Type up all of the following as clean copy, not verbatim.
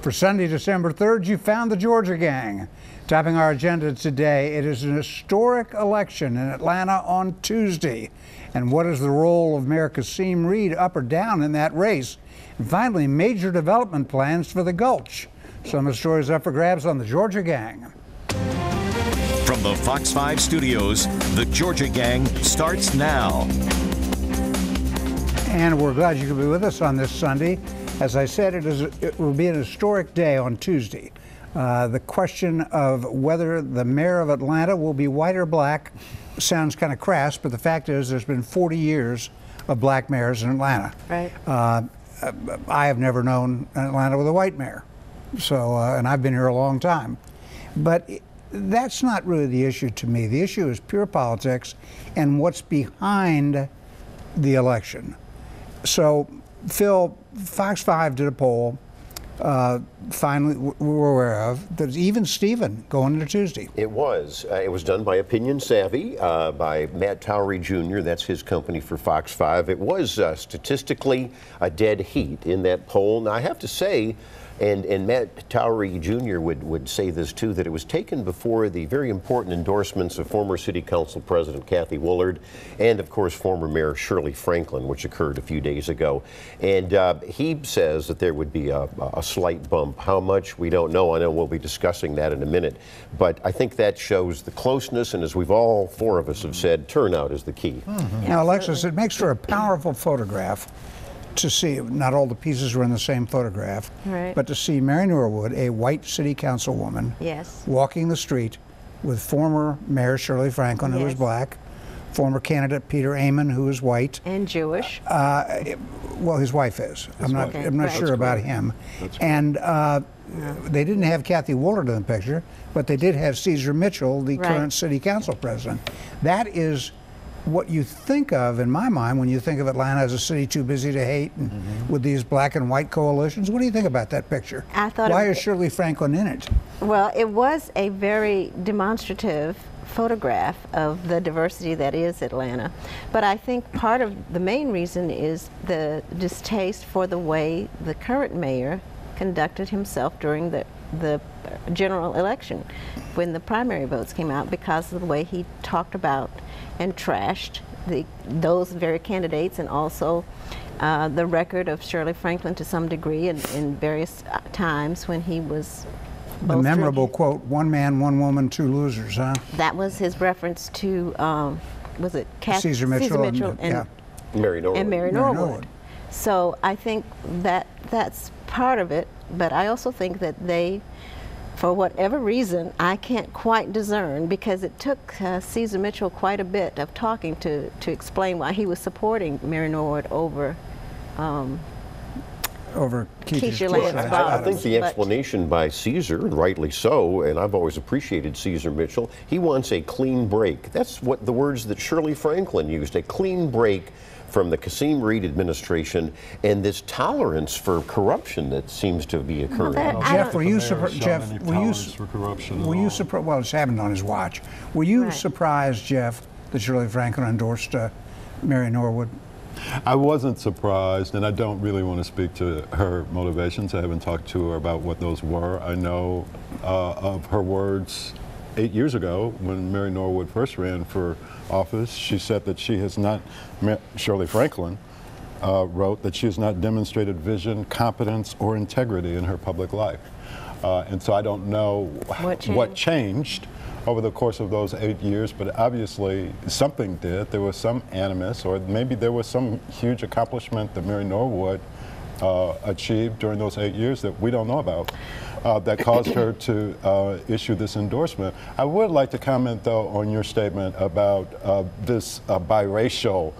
For Sunday, December 3rd, you found the Georgia Gang. Topping our agenda today, it is an historic election in Atlanta on Tuesday. And what is the role of Mayor Kasim Reed, up or down in that race? And finally, major development plans for the Gulch. Some of the stories up for grabs on the Georgia Gang. From the Fox 5 studios, the Georgia Gang starts now. And we're glad you could be with us on this Sunday. As I said, it will be an historic day on Tuesday. The question of whether the mayor of Atlanta will be white or black sounds kind of crass, but the fact is there's been 40 years of black mayors in Atlanta. Right. I have never known Atlanta with a white mayor, so and I've been here a long time. But that's not really the issue to me. The issue is pure politics and what's behind the election. So, Phil, Fox 5 did a poll, finally we're aware of, that even Steven going into Tuesday. It was done by Opinion Savvy, by Matt Towery Jr., that's his company for Fox 5. It was statistically a dead heat in that poll. Now, I have to say, and Matt Towery Jr. would say this too, that it was taken before the very important endorsements of former City Council President Kathy Woolard and, of course, former Mayor Shirley Franklin, which occurred a few days ago. And he says that there would be a slight bump. How much, we don't know. I know we'll be discussing that in a minute. But I think that shows the closeness, and as we've all four of us have said, turnout is the key. Mm-hmm. Now, Alexis, it makes for a powerful photograph to see, not all the pieces were in the same photograph, right, but to see Mary Norwood, a white city councilwoman, yes, walking the street with former Mayor Shirley Franklin, who yes, is black, former candidate Peter Amon, who is white. And Jewish. Well, his wife is. I'm not right, sure about him. And they didn't have Kathy Woolard in the picture, but they did have Caesar Mitchell, the right, current city council president. That is what you think of, in my mind, when you think of Atlanta as a city too busy to hate, and with these black and white coalitions. What do you think about that picture? I thought Why is Shirley Franklin in it? Well, it was a very demonstrative photograph of the diversity that is Atlanta. But I think part of the main reason is the distaste for the way the current mayor conducted himself during the general election when the primary votes came out, because of the way he talked about and trashed those very candidates, and also the record of Shirley Franklin to some degree in various times when he was the memorable quote, "One man, one woman, two losers," huh? That was his reference to, was it Caesar Mitchell and Mary Norwood. And Mary Norwood. So I think that's part of it, but I also think that they, for whatever reason, I can't quite discern, because it took Caesar Mitchell quite a bit of talking to explain why he was supporting Mary Norwood over Keisha Lance. I think the explanation by Caesar, and rightly so, and I've always appreciated Caesar Mitchell, he wants a clean break. That's what the words that Shirley Franklin used, a clean break from the Kasim Reed administration and this tolerance for corruption that seems to be occurring. Well, Jeff, were you surprised? Well, it's happened on his watch. Were you surprised, Jeff, that Shirley Franklin endorsed Mary Norwood? I wasn't surprised, and I don't really want to speak to her motivations. I haven't talked to her about what those were. I know of her words 8 years ago when Mary Norwood first ran for office. She said that she has not, Shirley Franklin wrote that she has not demonstrated vision, competence, or integrity in her public life. And so I don't know what changed over the course of those 8 years, but obviously something did. There was some animus, or maybe there was some huge accomplishment that Mary Norwood achieved during those 8 years that we don't know about, that caused her to issue this endorsement. I would like to comment, though, on your statement about this biracial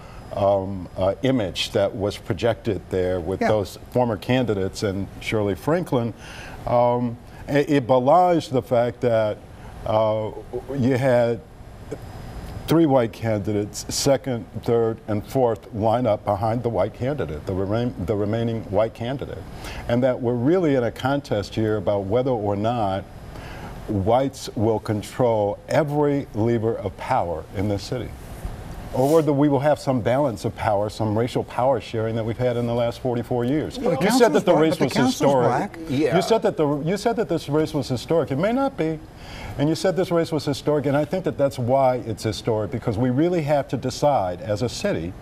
image that was projected there with those former candidates and Shirley Franklin. It belies the fact that you had 3 white candidates, second, third, and fourth line up behind the white candidate, the remaining white candidate. And that we're really in a contest here about whether or not whites will control every lever of power in this city. or whether we will have some balance of power, some racial power sharing that we've had in the last 44 years. Well, you said that the race the was council's historic. black. Yeah. You said that this race was historic. It may not be. And you said this race was historic, and I think that that's why it's historic, because we really have to decide as a city,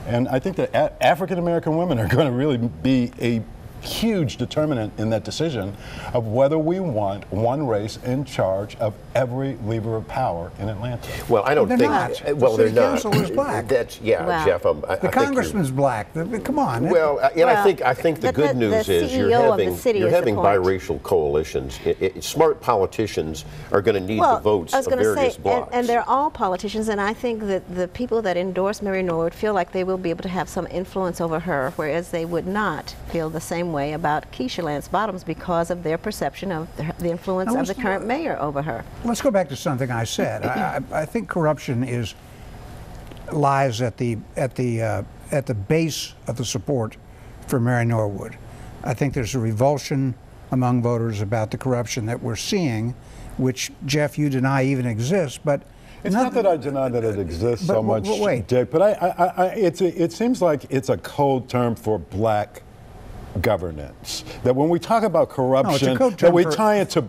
and I think that African American women are going to really be a huge determinant in that decision of whether we want one race in charge of every lever of power in Atlanta. Well, I don't They're think. not. Well, The they're city not. council is black. That's Wow. Jeff. I The think you're- congressman's black. Come on. Well, and Well, I think the the good news is CEO of the you're city is the having point. biracial coalitions. Smart politicians are going to need Well, the votes I was of going to various say, blocks. and they're all politicians, and I think that the people that endorse Mary Norwood feel like they will be able to have some influence over her, whereas they would not feel the same way about Keisha Lance Bottoms because of their perception of the influence Now, of the let's- current mayor over her. Let's go back to something I said. I think corruption lies at the base of the support for Mary Norwood. I think there's a revulsion among voters about the corruption that we're seeing, which, Jeff, you deny even exists, but It's not that I deny that it exists But so much, wait. Dick, but it seems like it's a code term for black governance. That when we talk about corruption, code that term we for- tie it to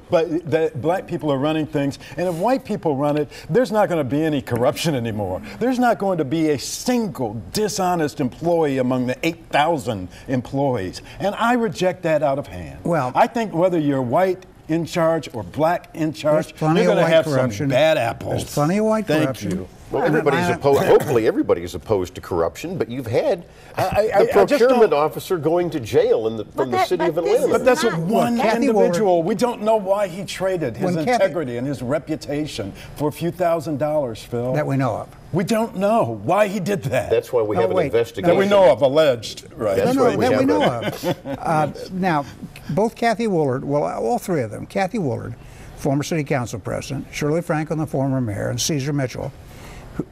that black people are running things, and if white people run it, there's not going to be any corruption anymore. There's not going to be a single dishonest employee among the 8,000 employees, and I reject that out of hand. Well, I think whether you're white in charge or black in charge, There's plenty you're of going to white have corruption. some bad apples. There's plenty of white Thank corruption. you. Well, And everybody's Atlanta- opposed. Hopefully, everybody's opposed to corruption. But you've had the I just procurement don't- officer going to jail from the city of but this Atlanta. But that's Not- one Kathy individual. We don't know why he traded his When Kathy- integrity and his reputation for a few $1,000s, Phil. that we know of. We don't know why he did that. That's why we No, have an wait. investigation. that we know of, alleged, right? That's No, why we that have we know a- of. Now, both Kathy Woolard, well, all three of them, Kathy Woolard, former city council president, Shirley Franklin, the former mayor, and Caesar Mitchell,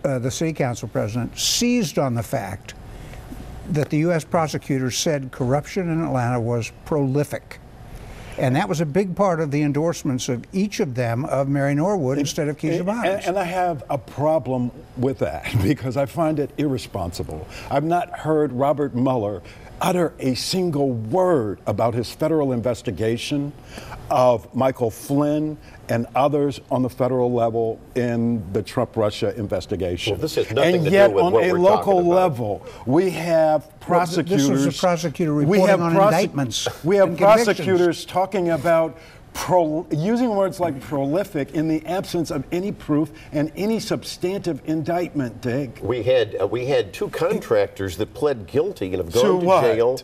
the city council president, seized on the fact that the U.S. prosecutors said corruption in Atlanta was prolific. And that was a big part of the endorsements of each of them of Mary Norwood instead of Keisha Bottoms. And I have a problem with that because I find it irresponsible. I've not heard Robert Mueller utter a single word about his federal investigation of Michael Flynn and others on the federal level in the Trump-Russia investigation. Well, this has nothing and to yet do with on what a we're local talking about. level, we have prosecutors. This was a prosecutor reporting on indictments We have and convictions. prosecutors talking about using words like prolific in the absence of any proof and any substantive indictment, Dick. We had two contractors that pled guilty and have To gone to what? jail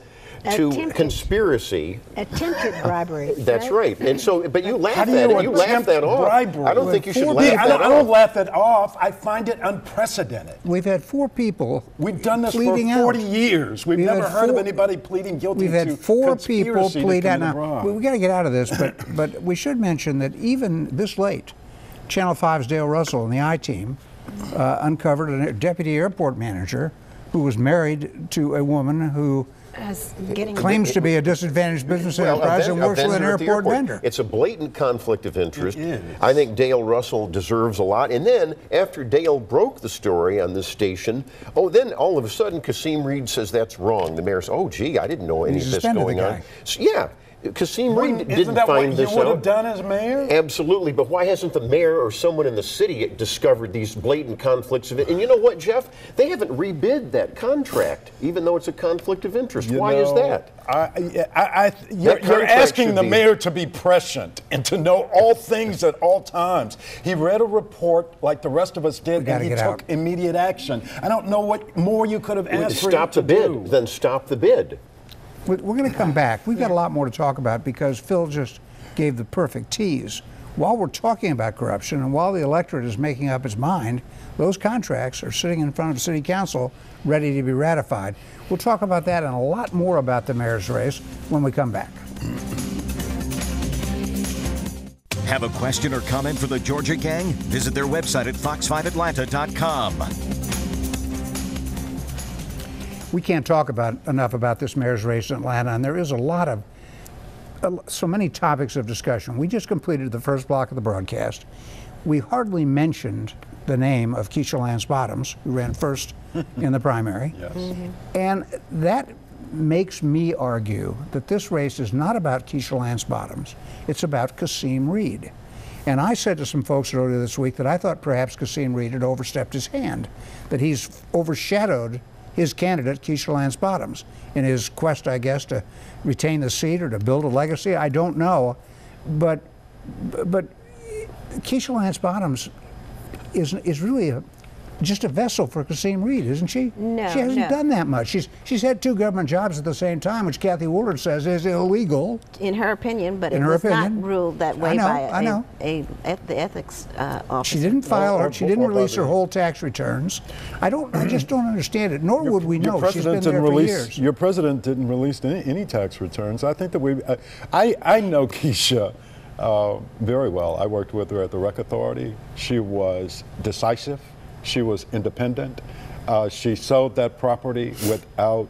to Attempted. conspiracy. Attempted bribery. That's right. And so, but you laugh How do at you it. You laugh attempt that off. bribery? I don't think you should Four laugh people- that I don't off. laugh it off. I find it unprecedented. We've had four people We've done this for pleading 40 out. ye've We've never had heard of four- anybody pleading guilty We've had to four people conspiracy to plead out. commit a Now, bribe. we got to get out of this, but we should mention that even this late, Channel 5's Dale Russell and the I-Team uncovered a deputy airport manager who was married to a woman who claims to be a disadvantaged business enterprise and works with an vendor at the airport vendor. It's a blatant conflict of interest. It is. I think Dale Russell deserves a lot. And then after Dale broke the story on this station, then all of a sudden Kasim Reed says that's wrong. The mayor says, "Oh, gee, I didn't know any He of this suspended the going on." guy. So, yeah. Kasim Reed Isn't didn't that find what this you would have out. done as mayor? Absolutely, but why hasn't the mayor or someone in the city discovered these blatant conflicts of it? And you know what, Jeff? They haven't rebid that contract, even though it's a conflict of interest. You Why is know, that? You're contract asking should the be- mayor to be prescient and to know all things at all times. He read a report like the rest of us did, gotta and he get took out. immediate action. I don't know what more you could have asked for him Stop to the bid, do. then stop the bid. We're going to come back. We've got a lot more to talk about because Phil just gave the perfect tease. While we're talking about corruption and while the electorate is making up its mind, those contracts are sitting in front of City Council ready to be ratified. We'll talk about that and a lot more about the mayor's race when we come back. Have a question or comment for the Georgia Gang? Visit their website at fox5atlanta.com. We can't talk enough about this mayor's race in Atlanta, and there is a lot of so many topics of discussion. We just completed the first block of the broadcast. We hardly mentioned the name of Keisha Lance Bottoms, who ran first in the primary. Yes. And that makes me argue that this race is not about Keisha Lance Bottoms, it's about Kasim Reed. And I said to some folks earlier this week that I thought perhaps Kasim Reed had overstepped his hand, that he's overshadowed his candidate, Keisha Lance Bottoms, in his quest, I guess, to retain the seat or to build a legacy. I don't know. But Keisha Lance Bottoms is really just a vessel for Kasim Reed, isn't she? No, she hasn't done that much. She's had 2 government jobs at the same time, which Kathy Woolard says is illegal. In her opinion, but In it her was opinion. not ruled that way I by the ethics officer. She didn't file her. She didn't or release her by the- whole tax returns. I just don't understand it. Nor would we know. She's been president there didn't for release. years. Your president didn't release any tax returns. I think that I know Keisha very well. I worked with her at the Rec Authority. She was decisive. She was independent. She sold that property without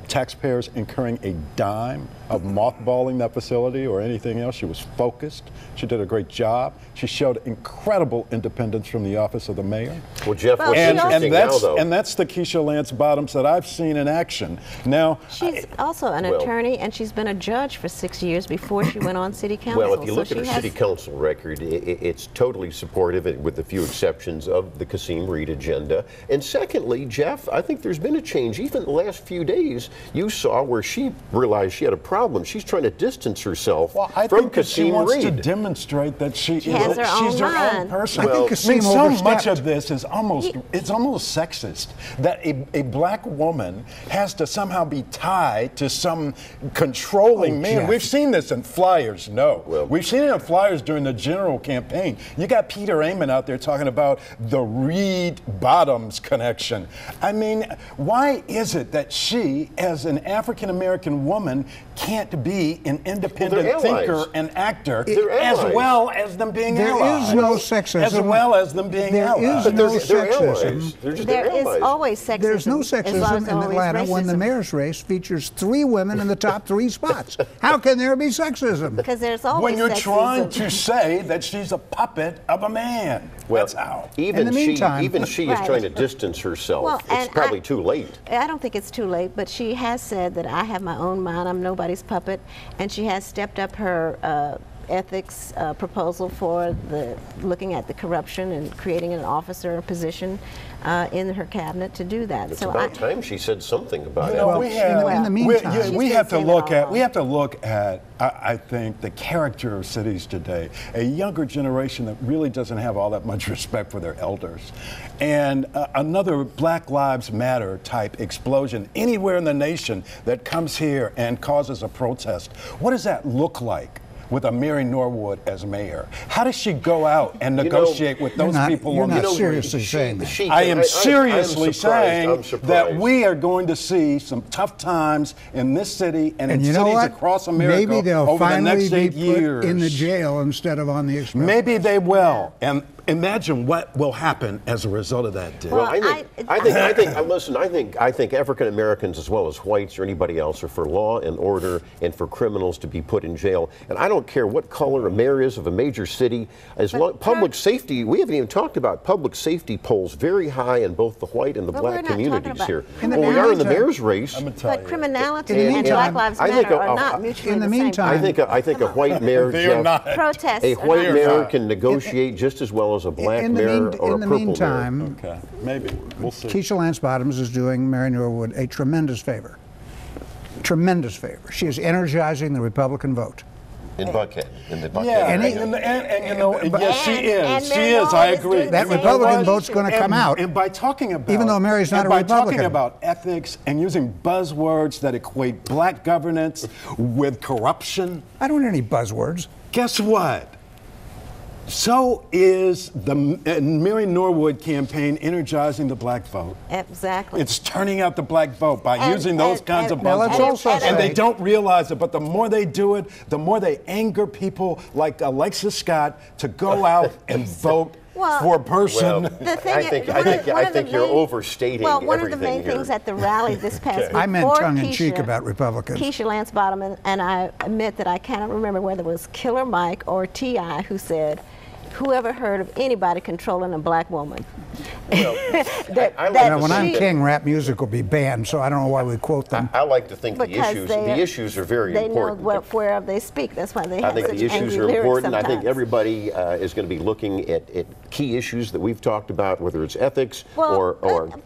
taxpayers incurring a dime of mothballing that facility or anything else. She was focused. She did a great job. She showed incredible independence from the office of the mayor. Well, Jeff, what's And interesting now, though, that's the Keisha Lance Bottoms that I've seen in action. Now, She's also an attorney, and she's been a judge for 6 years before she went on city council. well, if you look So at her she has- city council record, it's totally supportive, with a few exceptions, of the Kasim Reed agenda. And secondly, Jeff, I think there's been a change. Even the last few days, you saw where she realized she had a problem. She's trying to distance herself I from think that she Kasim wants to Reed. demonstrate that she's has her own her own mind. person. I think Kasim so much overstepped. of this is almost sexist, that a black woman has to somehow be tied to some controlling man. Jeff. We've seen this in flyers. We've seen it in flyers during the general campaign. You got Peter Amon out there talking about the Reed Bottoms connection. I mean, why is it that she, as an African American woman, can't be an independent They're thinker allies. and actor They're as allies. well as them being There allies? is no sexism. As well as them being There allies. is But no they're allies. sexism. They're There is allies. always sexism. There's no as long as sexism in there's always Atlanta when the racism. mayor's race features 3 women in the top 3 spots. How can there be sexism? Because there's always When you're sexism. trying to say that she's a puppet of a man. Well, That's how. even In the meantime- she is Right. trying to distance herself. Well, It's and probably too late. I don't think it's too late, but she has said that I have my own mind, I'm nobody's puppet, and she has stepped up her ethics proposal for looking at the corruption and creating an officer position in her cabinet to do that. It's So about time she said something about it. Well, we in have, the meantime- She's we been have to saying look it all at I think the character of cities today. A younger generation that really doesn't have all that much respect for their elders, and another Black Lives Matter type explosion anywhere in the nation that comes here and causes a protest. What does that look like with a Mary Norwood as mayor? How does she go out and negotiate with those people? You're on not the seriously saying that. I am seriously I'm saying surprised. that we are going to see some tough times in this city and in And you know cities what? across America Maybe they'll over the finally next be 8 put years. in the jail instead of on the express. Maybe they will. And imagine what will happen as a result of that, Dick. Well, Well, I think African Americans as well as whites or anybody else are for law and order and for criminals to be put in jail. And I don't care what color a mayor is of a major city. As long public safety, we haven't even talked about public safety polls very high in both the white and the But we're black not talking communities about here. criminality. Well, we are in the mayor's race. I'm gonna tell But you. criminality In the and meantime, Black Lives I think Matter are a- not mutually in the the same. meantime- I think a white mayor, They are Jeff, not. Protests a are white not- mayor not. can negotiate just as well as a black in the mayor mean- or in a the purple meantime, mayor. Okay, maybe. We'll see. Keisha Lance Bottoms is doing Mary Norwood a tremendous favor. Tremendous favor. She is energizing the Republican vote. In Buckhead, in the Buckhead. Yeah, And and, he- you know, yes, she And is. She Mary is. I Norwood is agree. doing That the same Republican thing. vote's going to come out. And by talking about, Even though Mary's not and a by Republican. talking about ethics and using buzzwords that equate black governance with corruption, I don't hear any buzzwords. guess what? So is the Mary Norwood campaign energizing the black vote. Exactly. It's turning out the black vote by And- using those and- kinds and- of Now, let's buzzwords. also And say- they don't realize it, but the more they do it, the more they anger people like Alexa Scott to go out and vote Well- for a person. Well, The thing I is- think one of I think the you're main- overstating Well, one of the everything main here. things at the rally this past week. I meant for tongue-in-cheek Keisha- about Republicans. Keisha Lance Bottom, and I admit that I cannot remember whether it was Killer Mike or T.I. who whoever heard of anybody controlling a black woman? Well, I like Now, to when I'm think king, rap music will be banned, so I don't know why we quote them. I like to think the Because issues are very they important. know wherever they speak. That's why they I have think such the issues angry are lyrics important. I think sometimes. everybody is going to be looking at key issues that we've talked about, whether it's ethics or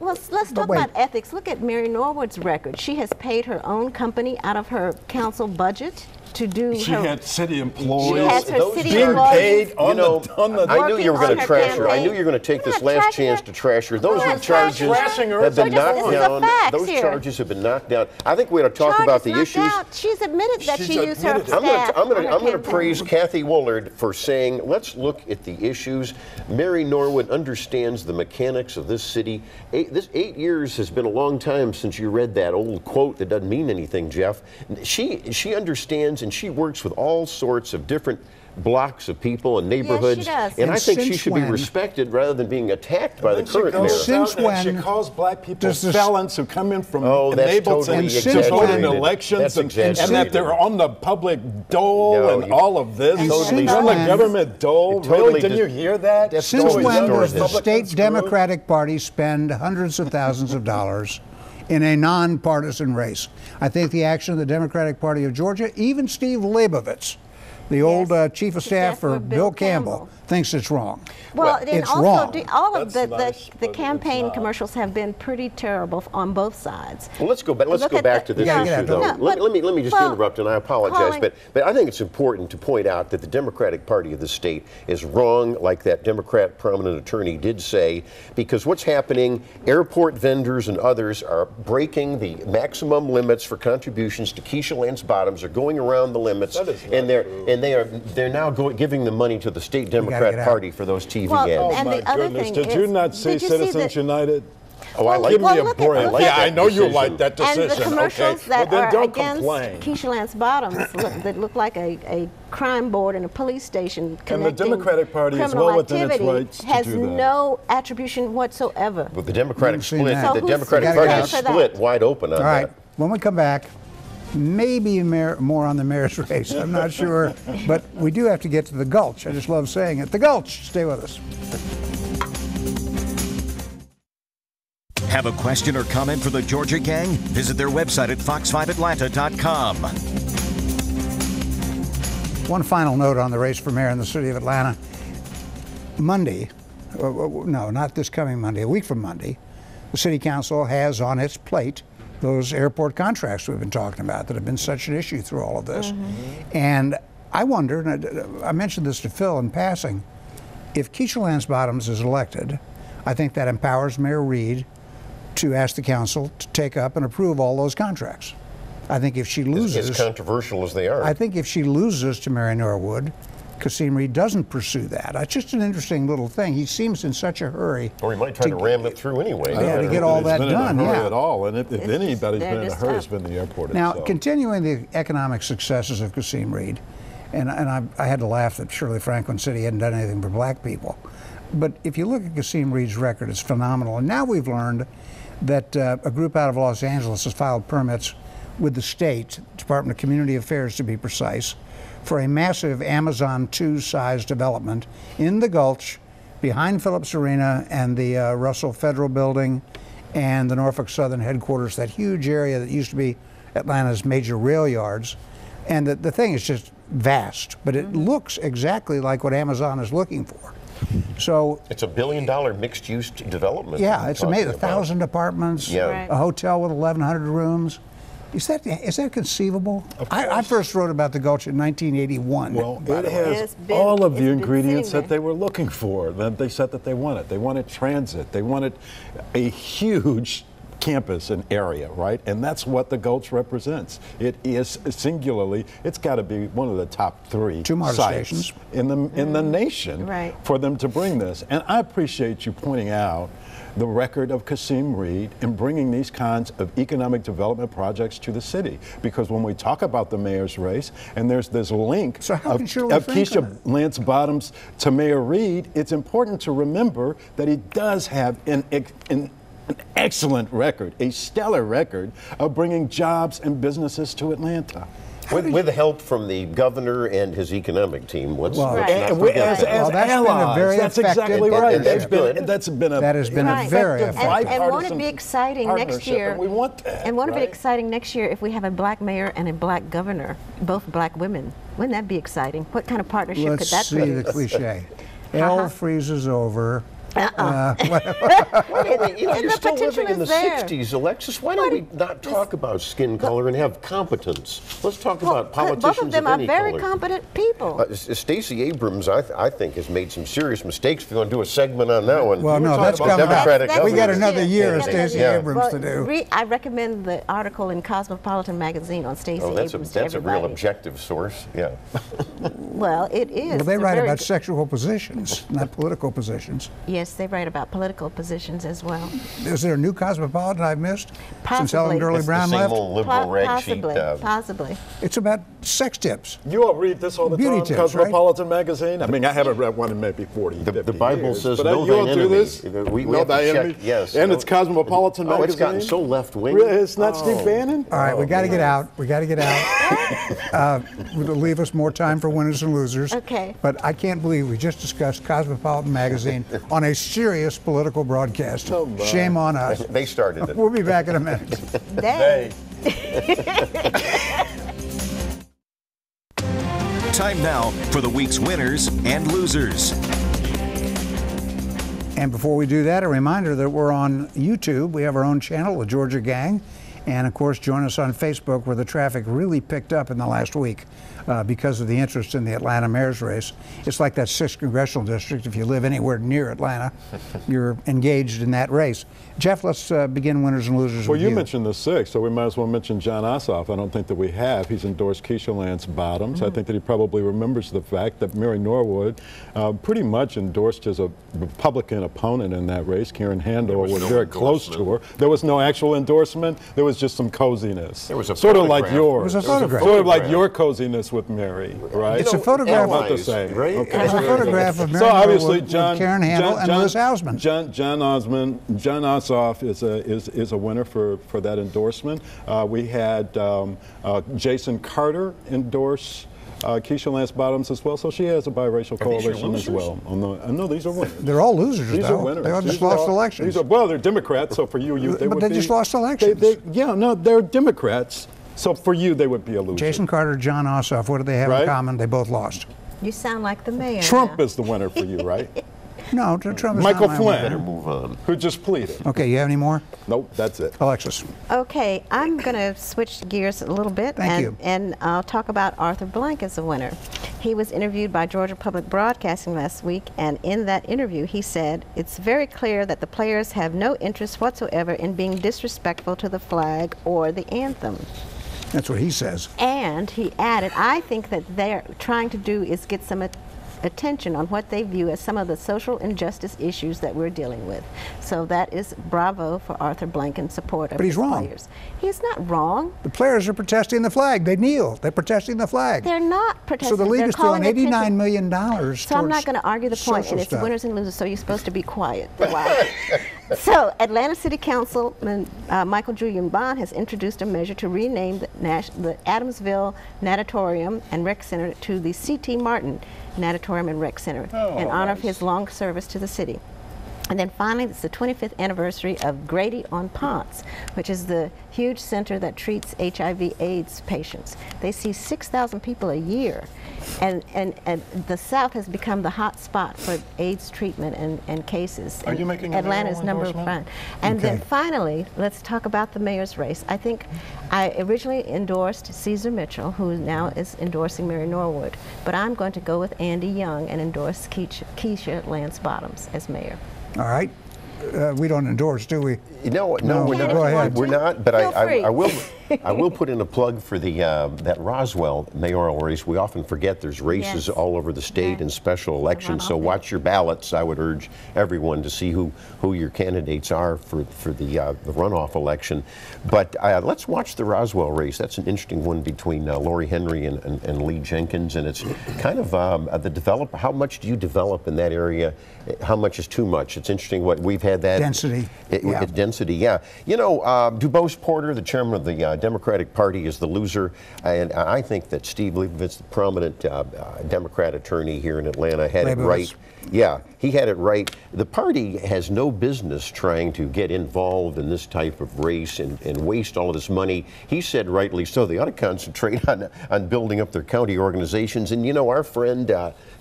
let's talk wait. about ethics. Look at Mary Norwood's record. She has paid her own company out of her council budget to do She her. had city She employees has her those city being employees. paid on the I knew you were going working to on her trash her. I knew campaign. you were going to take We're this not last trashing chance her. to trash her. Those We're are not charges trashing her. have been This is knocked the down. facts Those here. charges have been knocked down. I think we ought to talk Charges about the knocked issues. out. She's admitted that She's she used her admitted it. staff. I'm going on her to campaign. praise Kathy Woolard for saying, let's look at the issues. Mary Norwood understands the mechanics of this city. This 8 years has been a long time since you read that old quote that doesn't mean anything, Jeff. She understands, and she works with all sorts of different blocks of people and neighborhoods. does. And And I think she since should be when- respected rather than being attacked by the Then she current mayor. goes Since out and she when calls black people does this- felons who come in from Oh, that's enabled totally to exaggerated. vote in That's elections and that exaggerated. they're on the public dole No, and all of this. And They're since on the when- government dole. It totally Really? Didn't you hear that? That's Since totally when does the distorted. state Republicans Democratic Party spend hundreds of thousands of dollars in a nonpartisan race? I think the action of the Democratic Party of Georgia, even Steve Leibovitz, the old chief of staff for Bill Campbell, thinks it's wrong. Well, and it's also wrong. all of That's nice, the but it's campaign not. commercials have been pretty terrible on both sides. Well, let's go back. Let's Look go at back the- to this Yeah, issue, yeah, though. no, let but- me just well, interrupt, and I apologize, calling- but I think it's important to point out that the Democratic Party of the state is wrong, like that Democrat prominent attorney did say, because what's happening? Airport vendors and others are breaking the maximum limits for contributions to Keisha Lance Bottoms. Are going around the limits, That is not and true. they're now giving the money to the state get Democrat out. Party for those TV Well, ads. Oh, And my the other goodness. thing Did is- you not see did you see Citizens the- United? Oh, I like Give Well, me a look at- break. look Yeah, at- I know you decision. like that decision. And the commercials okay? that well, then are don't against complain. Keisha Lance Bottoms that look like a crime board and a police station And the connecting Democratic Party is criminal well within its activity rights to has do that. no attribution whatsoever. But the Democratic seen split, that. So the who's Democratic to Party blame is for that? split wide open on All right, that. when we come back, maybe more on the mayor's race. I'm not sure, but we do have to get to the Gulch. I just love saying it. The Gulch. Stay with us. Have a question or comment for the Georgia Gang? Visit their website at fox5atlanta.com. One final note on the race for mayor in the city of Atlanta. Monday, no, not this coming Monday, a week from Monday, the city council has on its plate those airport contracts we've been talking about that have been such an issue through all of this. And I wonder, and I mentioned this to Phil in passing, if Keisha Lance Bottoms is elected, I think that empowers Mayor Reed to ask the council to take up and approve all those contracts. I think if she loses, As controversial as they are. I think if she loses to Mary Norwood, Kasim Reed doesn't pursue that. It's just an interesting little thing. He seems in such a hurry. Or he might try to ram it through anyway. Yeah, to get all that He's done, been in a hurry yeah. at all, and if anybody's they're been in a just hurry, tough. it's been the airport Now, itself. continuing the economic successes of Kasim Reed, and I had to laugh that surely Franklin City hadn't done anything for black people. But if you look at Kasim Reed's record, it's phenomenal. And now we've learned that a group out of Los Angeles has filed permits with the state, Department of Community Affairs to be precise, for a massive Amazon 2-size development in the Gulch behind Phillips Arena and the Russell Federal Building and the Norfolk Southern headquarters, that huge area that used to be Atlanta's major rail yards. And the thing is just vast, but it looks exactly like what Amazon is looking for. So It's $1 billion mixed-use development. yeah, we're it's amazing. talking about. 1,000 apartments, Yeah. Right. a hotel with 1,100 rooms. Is that conceivable? I first wrote about the Gulch in 1981. Well, by it the way. has It's been- all of it's the been ingredients sitting that they were looking for, that they said that they wanted. They wanted transit. They wanted a huge campus and area, right? And that's what the Gulch represents. It is singularly, it's got to be one of the top 3 Two MARTA sites stations. in the nation Right. for them to bring this. And I appreciate you pointing out the record of Kasim Reed in bringing these kinds of economic development projects to the city. Because when we talk about the mayor's race, and there's this link So how of, can Shirley of Franklin- Keisha Lance Bottoms to Mayor Reed, it's important to remember that he does have an excellent record, a stellar record of bringing jobs and businesses to Atlanta. with help from the governor and his economic team. Let's Well, not And forget as that. Well, that's been a allies, very that's effective exactly right. and that's good. That's been a That has been a Right. very effective effective. And won't it bipartisan be exciting next partnership, year? and we want that, And won't it be right? exciting next year if we have a black mayor and a black governor, both black women? Wouldn't that be exciting? What kind of partnership Let's could that see produce? the cliche. Hell freezes over. Why don't we, you know, And you're the still living potential in the is there. 60s, Alexis. Why don't we not talk about skin color and have competence? Let's talk about politicians Both of them are any very color. competent people. Stacey Abrams, I think, has made some serious mistakes. If you want to do a segment on that one. Well, no, Talk that's about coming up. Democratic We got governors. another year of We got another Stacey year. Abrams to do. I recommend the article in Cosmopolitan magazine on Stacey Oh, Abrams. to that's a real everybody. objective source. Yeah. Well, it is. Well, they It's a write very about good- sexual positions, not political positions. Yes, they write about political positions as well. Is there a new Cosmopolitan I've missed since Helen Possibly. Gurley It's the Brown same left? old liberal rag sheet. Possibly, possibly. It's about sex tips. You all read this all the Beauty time, tips, Cosmopolitan magazine? I mean, I haven't read one in maybe 40, The 50 Bible years, says, but know you all thine do enemy. this? We Know have to thy check, enemy? yes. And No. it's Cosmopolitan Oh, magazine? it's gotten so left-wing. Really? It's not Steve Bannon? All right, we got to get out. We got to get out. It'll leave us more time for winners and losers. Okay. But I can't believe we just discussed Cosmopolitan magazine on a serious political broadcast. Oh, my. Shame on us. They started it. We'll be back in a minute. They. Time now for the week's winners and losers. And before we do that, a reminder that we're on YouTube. We have our own channel, The Georgia Gang. And of course, join us on Facebook, where the traffic really picked up in the last week because of the interest in the Atlanta mayor's race. It's like that 6th congressional district. If you live anywhere near Atlanta, you're engaged in that race. Jeff, let's begin winners and losers Well, with you mentioned the 6th, so we might as well mention John Ossoff. I don't think that we have. He's endorsed Keisha Lance Bottoms. I think that he probably remembers the fact that Mary Norwood pretty much endorsed his Republican opponent in that race. Karen Handel was no very close to her. There was no actual endorsement. There was just some coziness. There was a sort of like photograph. yours. It was a photograph. Sort of like your coziness with Mary, right? It's a photograph. About the same. Right? Okay. It's a photograph of Mary So obviously, Norwood with John, Karen Handel and Liz Hausman. John Ossoff is a winner for that endorsement. We had Jason Carter endorse Keisha Lance Bottoms as well, so she has a biracial coalition as well. No, these are winners. They're all losers, These though. are winners. They all just These are lost elections. Well, they're Democrats, so for you they But would they be. just lost elections. Yeah, no, they're Democrats, so for you they would be a loser. Jason Carter, John Ossoff, what do they have Right? in common? They both lost. You sound like the mayor. Trump now. is the winner for you, right? No, Trump is Michael not my winner. Better Flynn, move on. who just pleaded. Okay, you have any more? Nope, that's it. Alexis. Okay, I'm going to switch gears a little bit. Thank you. And I'll talk about Arthur Blank as a winner. He was interviewed by Georgia Public Broadcasting last week, and in that interview he said, "It's very clear that the players have no interest whatsoever in being disrespectful to the flag or the anthem." That's what he says. And he added, "I think that they're trying to do is get some attention on what they view as some of the social injustice issues that we're dealing with." So that is bravo for Arthur Blank in support of But he's his wrong. players. He's not wrong. The players are protesting the flag. They kneel. They're protesting the flag. They're not protesting. So the league They're is throwing calling $89 attention. million So I'm not going to argue the point, social and it's stuff. winners and losers, so you're supposed to be quiet. Wow. So Atlanta City Councilman Michael Julian Bond has introduced a measure to rename the Adamsville Natatorium and Rec Center to the C.T. Martin Natatorium and Rec Center in honor of his long service to the city. And then finally, it's the 25th anniversary of Grady on Ponce, which is the huge center that treats HIV/AIDS patients. They see 6,000 people a year. And the South has become the hot spot for AIDS treatment and cases. Are you making a Atlanta's mayoral number endorsement? 1. And then Okay. finally, let's talk about the mayor's race. I think I originally endorsed Caesar Mitchell, who now is endorsing Mary Norwood. But I'm going to go with Andy Young and endorse Keisha Lance Bottoms as mayor. All right. We don't endorse, do we? No, we're No, not. go ahead. We're not. But Feel free. I will put in a plug for the that Roswell mayoral race. We often forget there's races Yes. all over the state Okay. and special elections. So runoff. watch your ballots. I would urge everyone to see who your candidates are for the runoff election. But let's watch the Roswell race. That's an interesting one between Lori Henry and Lee Jenkins, and it's kind of the develop. How much do you develop in that area? How much is too much? It's interesting what we've had that Density. Yeah. Density, yeah. You know, DuBose Porter, the chairman of the Democratic Party is the loser, and I think that Steve Leibovitz, the prominent Democrat attorney here in Atlanta, had it right. Yeah, he had it right. The party has no business trying to get involved in this type of race and waste all of this money. He said rightly so. They ought to concentrate on building up their county organizations. And you know, our friend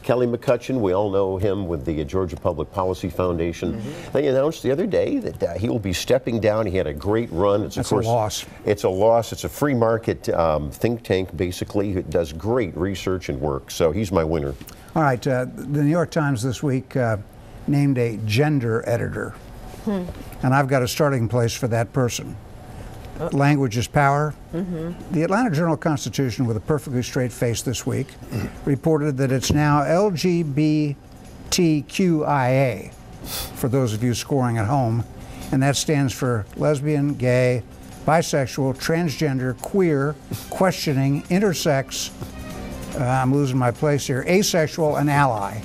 Kelly McCutcheon, we all know him with the Georgia Public Policy Foundation. They announced the other day that he will be stepping down. He had a great run. It's, That's a loss. It's a loss. It's a free market think tank, basically. It does great research and work. So he's my winner. All right, the New York Times this week named a gender editor. And I've got a starting place for that person. Language is power. The Atlanta Journal-Constitution, with a perfectly straight face this week, reported that it's now LGBTQIA, for those of you scoring at home, and that stands for lesbian, gay, bisexual, transgender, queer, questioning, intersex, I'm losing my place here, asexual, and ally.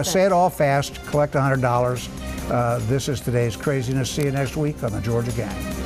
Say it all fast, collect $100. This is today's craziness. See you next week on the Georgia Gang.